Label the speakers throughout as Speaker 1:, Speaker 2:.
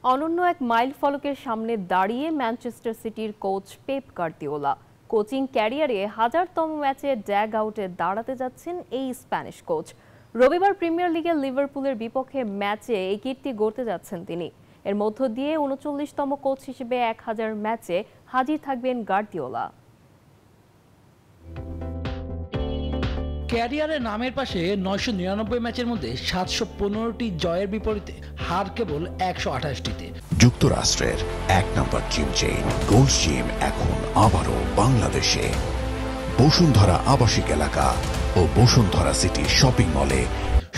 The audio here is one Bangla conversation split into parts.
Speaker 1: অনন্য এক মাইল ফলকের সামনে দাঁড়িয়ে ম্যানচেস্টার সিটির কোচ পেপ গার্দিওলা কোচিং ক্যারিয়ারে 1000তম ম্যাচে ড্যাগ আউটে দাঁড়াতে যাচ্ছেন এই স্প্যানিশ কোচ। রবিবার প্রিমিয়ার লিগে লিভারপুলের বিপক্ষে ম্যাচে এই কীর্তি গড়তে যাচ্ছেন তিনি। এর মধ্য দিয়ে 39তম কোচ হিসেবে 1000 ম্যাচে হাজির থাকবেন গার্দিওলা।
Speaker 2: ক্যারিয়ারে নামের পাশে 999 ম্যাচের মধ্যে 715টি জয়ের বিপরীতে হার কেবল 128টিতে।
Speaker 3: যুক্তরাষ্ট্রের এক নম্বর জিম চেইন গোল্ড জিম এখন আবারও বাংলাদেশে। বসুন্ধরা আবাসিক এলাকা ও বসুন্ধরা সিটি শপিং মলে।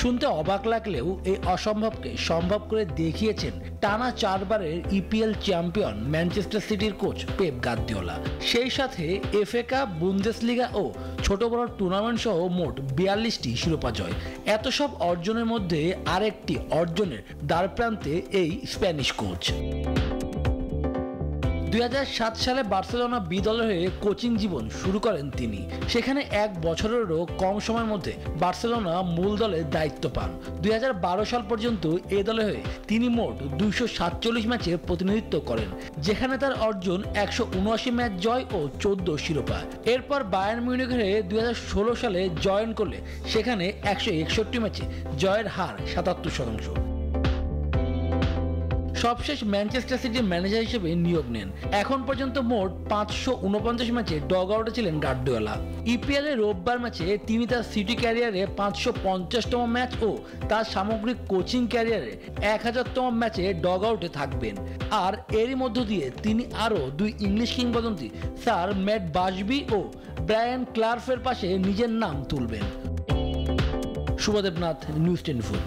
Speaker 2: শুনতে অবাক লাগলেও এই অসম্ভবকে সম্ভব করে দেখিয়েছেন টানা 4 বারের ইপিএল চ্যাম্পিয়ন ম্যানচেস্টার সিটির কোচ পেপ গার্দিওলা। সেই সাথে এফএ কাপ, বুন্দেসলিগা ও ছোট বড় টুর্নামেন্ট সহ মোট 42টি শিরোপা জয়। এত সব অর্জনের মধ্যে আরেকটি অর্জনের দ্বারপ্রান্তে এই স্প্যানিশ কোচ। 2007 সালে বার্সেলোনা বি দলের হয়ে কোচিং জীবন শুরু করেন তিনি। সেখানে 1 বছরেরও কম সময়ের মধ্যে বার্সেলোনা মূল দলে দায়িত্ব পান। 2012 সাল পর্যন্ত এ দলের হয়ে তিনি মোট 247 ম্যাচে প্রতিনিধিত্ব করেন, যেখানে তার অর্জন 179 ম্যাচ জয় ও 14 শিরোপা। এরপর বায়ার্ন মিউনিখের হয়ে 2016 সালে জয়েন করলে সেখানে 161 ম্যাচে জয়ের হার 77%। সবশেষ ম্যানচেস্টার সিটির ম্যানেজার হিসেবে নিয়োগ নেন। এখন পর্যন্ত মোট 549 ম্যাচে ডগ আউটে ছিলেন গার্দিওলা। ইপিএল এর রোববার ম্যাচে তিনি তার সিটি ক্যারিয়ারে 550তম ম্যাচ ও তার সামগ্রিক কোচিং ক্যারিয়ারে 1000তম ম্যাচে ডগ আউটে থাকবেন। আর এরই মধ্য দিয়ে তিনি আরও 2 ইংলিশ কিংবদন্তি স্যার ম্যাট বাশবি ও ব্রায়ান ক্লার্ফের পাশে নিজের নাম তুলবেন। শুভদেবনাথ, নিউজ 24।